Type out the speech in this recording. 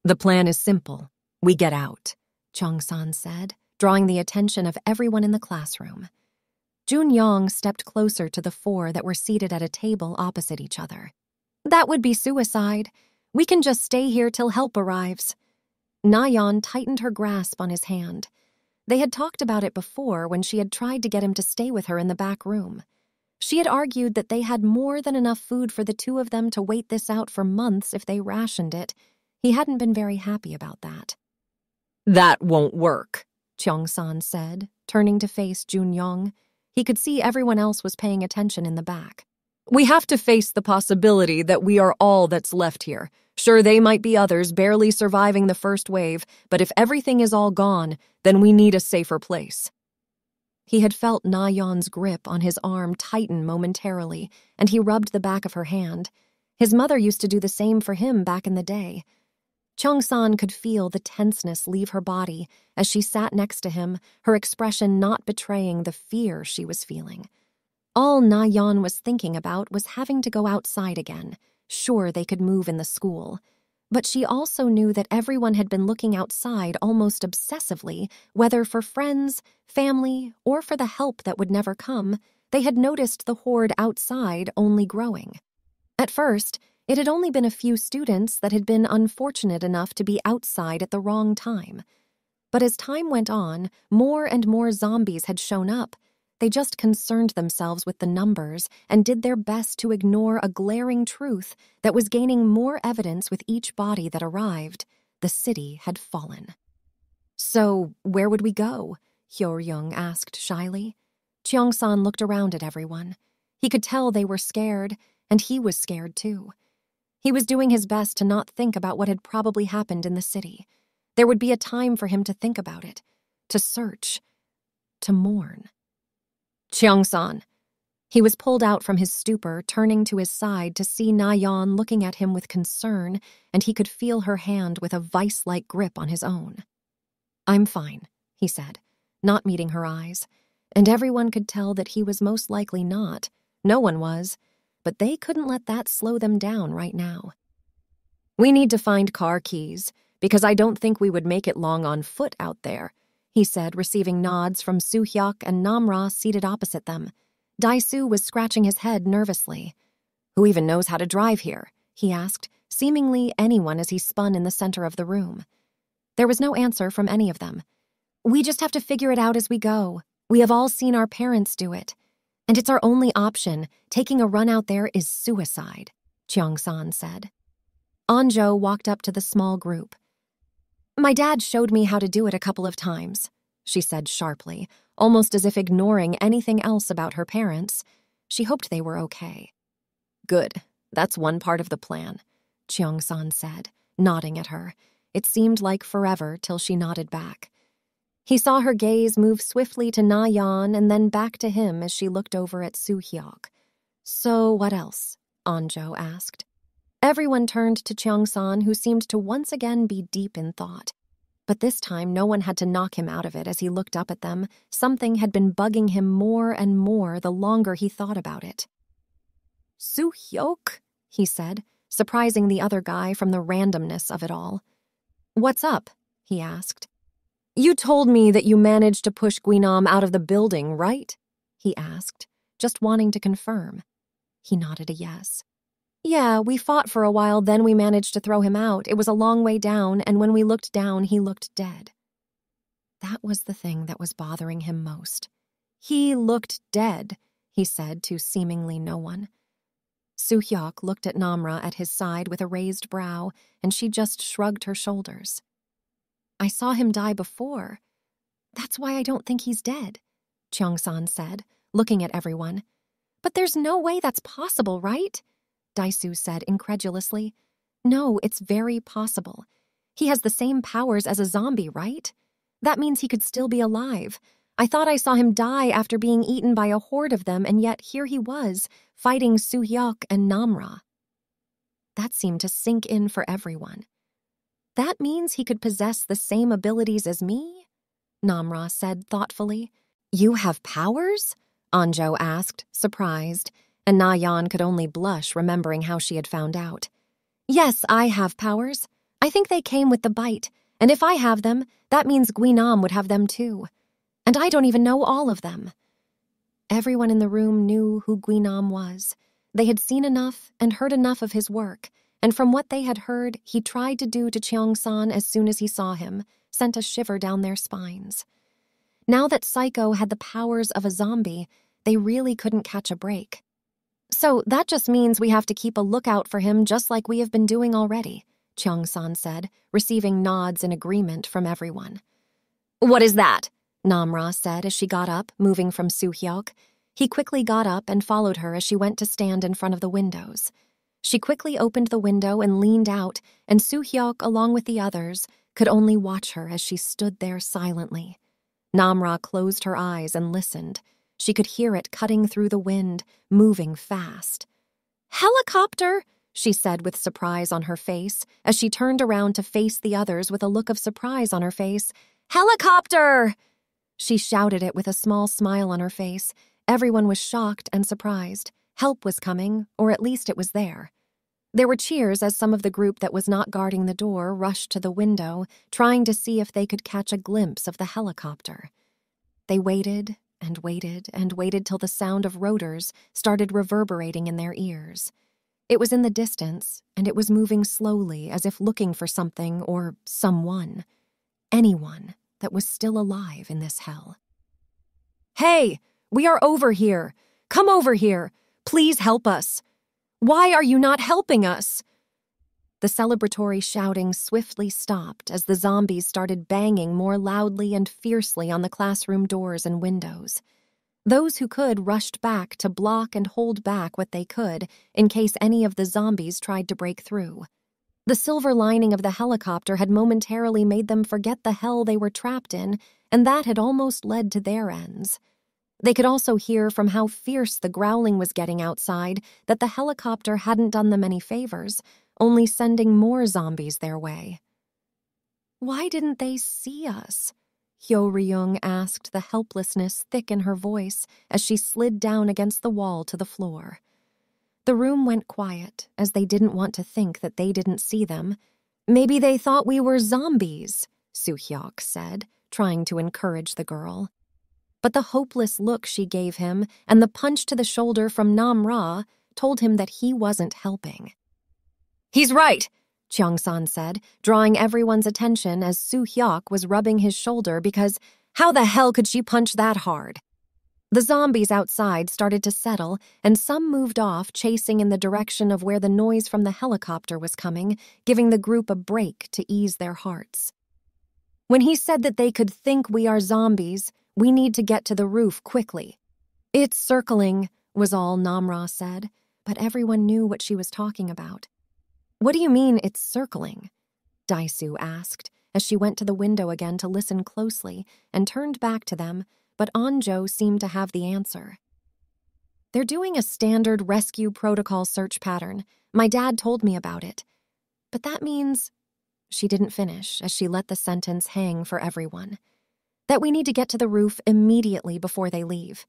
The plan is simple. We get out, Cheong-san said, drawing the attention of everyone in the classroom. Jun-young stepped closer to the four that were seated at a table opposite each other. That would be suicide. We can just stay here till help arrives. Na-Yeon tightened her grasp on his hand. They had talked about it before when she had tried to get him to stay with her in the back room. She had argued that they had more than enough food for the two of them to wait this out for months if they rationed it. He hadn't been very happy about that. That won't work, Cheong-san said, turning to face Jun-young. He could see everyone else was paying attention in the back. We have to face the possibility that we are all that's left here. Sure, they might be others barely surviving the first wave, but if everything is all gone, then we need a safer place. He had felt Na-Yeon's grip on his arm tighten momentarily, and he rubbed the back of her hand. His mother used to do the same for him back in the day. Cheong-san could feel the tenseness leave her body as she sat next to him, her expression not betraying the fear she was feeling. All Na-Yeon was thinking about was having to go outside again. Sure, they could move in the school. But she also knew that everyone had been looking outside almost obsessively, whether for friends, family, or for the help that would never come. They had noticed the horde outside only growing. At first, it had only been a few students that had been unfortunate enough to be outside at the wrong time. But as time went on, more and more zombies had shown up. They just concerned themselves with the numbers and did their best to ignore a glaring truth that was gaining more evidence with each body that arrived. The city had fallen. So, where would we go? Hyo-ryung asked shyly. Cheong-san looked around at everyone. He could tell they were scared, and he was scared too. He was doing his best to not think about what had probably happened in the city. There would be a time for him to think about it, to search, to mourn. Cheong-san. He was pulled out from his stupor, turning to his side to see Na-Yeon looking at him with concern, and he could feel her hand with a vice-like grip on his own. I'm fine, he said, not meeting her eyes, and everyone could tell that he was most likely not. No one was, but they couldn't let that slow them down right now. We need to find car keys, because I don't think we would make it long on foot out there, he said, receiving nods from Soo-hyuk and Namra seated opposite them. Dae-soo was scratching his head nervously. Who even knows how to drive here? He asked, seemingly anyone as he spun in the center of the room. There was no answer from any of them. We just have to figure it out as we go. We have all seen our parents do it. And it's our only option. Taking a run out there is suicide, Cheong-san said. Anjo walked up to the small group. My dad showed me how to do it a couple of times, she said sharply, almost as if ignoring anything else about her parents. She hoped they were okay. Good, that's one part of the plan, Cheong-san said, nodding at her. It seemed like forever till she nodded back. He saw her gaze move swiftly to Na-Yeon and then back to him as she looked over at Soo-hyuk. So what else? Anjo asked. Everyone turned to Cheong-san, who seemed to once again be deep in thought. But this time no one had to knock him out of it as he looked up at them. Something had been bugging him more and more the longer he thought about it. Soo-hyuk, he said, surprising the other guy from the randomness of it all. What's up? He asked. You told me that you managed to push Guinam out of the building, right? He asked, just wanting to confirm. He nodded a yes. Yeah, we fought for a while, then we managed to throw him out. It was a long way down, and when we looked down, he looked dead. That was the thing that was bothering him most. He looked dead, he said to seemingly no one. Soo-hyuk looked at Namra at his side with a raised brow, and she just shrugged her shoulders. I saw him die before. That's why I don't think he's dead, Cheong-san said, looking at everyone. But there's no way that's possible, right? Dae-soo said incredulously. No, it's very possible. He has the same powers as a zombie, right? That means he could still be alive. I thought I saw him die after being eaten by a horde of them, and yet here he was, fighting Soo-hyuk and Namra. That seemed to sink in for everyone. That means he could possess the same abilities as me? Namra said thoughtfully. You have powers? Anjo asked, surprised, and Na-Yeon could only blush remembering how she had found out. Yes, I have powers. I think they came with the bite, and if I have them, that means Guinam would have them too. And I don't even know all of them. Everyone in the room knew who Guinam was. They had seen enough and heard enough of his work, and from what they had heard, he tried to do to Cheong-san as soon as he saw him, sent a shiver down their spines. Now that Psycho had the powers of a zombie, they really couldn't catch a break. So that just means we have to keep a lookout for him just like we have been doing already, Cheong-san said, receiving nods in agreement from everyone. What is that? Namra said as she got up, moving from Soo-hyuk. He quickly got up and followed her as she went to stand in front of the windows. She quickly opened the window and leaned out, and Soo-hyuk, along with the others, could only watch her as she stood there silently. Namra closed her eyes and listened. She could hear it cutting through the wind, moving fast. "Helicopter!" she said with surprise on her face, as she turned around to face the others with a look of surprise on her face. "Helicopter!" She shouted it with a small smile on her face. Everyone was shocked and surprised. Help was coming, or at least it was there. There were cheers as some of the group that was not guarding the door rushed to the window, trying to see if they could catch a glimpse of the helicopter. They waited and waited and waited till the sound of rotors started reverberating in their ears. It was in the distance, and it was moving slowly as if looking for something or someone. Anyone that was still alive in this hell. "Hey, we are over here. Come over here. Please help us. Why are you not helping us?" The celebratory shouting swiftly stopped as the zombies started banging more loudly and fiercely on the classroom doors and windows. Those who could rushed back to block and hold back what they could in case any of the zombies tried to break through. The silver lining of the helicopter had momentarily made them forget the hell they were trapped in, and that had almost led to their ends. They could also hear from how fierce the growling was getting outside that the helicopter hadn't done them any favors, only sending more zombies their way. "Why didn't they see us?" Hyo Ryung asked, the helplessness thick in her voice as she slid down against the wall to the floor. The room went quiet, as they didn't want to think that they didn't see them. "Maybe they thought we were zombies," Soo-hyuk said, trying to encourage the girl. But the hopeless look she gave him and the punch to the shoulder from Nam-ra told him that he wasn't helping. "He's right," Cheong-san said, drawing everyone's attention as Soo-hyuk was rubbing his shoulder because how the hell could she punch that hard? The zombies outside started to settle, and some moved off, chasing in the direction of where the noise from the helicopter was coming, giving the group a break to ease their hearts. "When he said that they could think we are zombies, we need to get to the roof quickly." "It's circling," was all Namra said, but everyone knew what she was talking about. "What do you mean it's circling?" Daisoo asked, as she went to the window again to listen closely and turned back to them, but Anjo seemed to have the answer. "They're doing a standard rescue protocol search pattern. My dad told me about it. But that means—" She didn't finish as she let the sentence hang for everyone. "That we need to get to the roof immediately before they leave.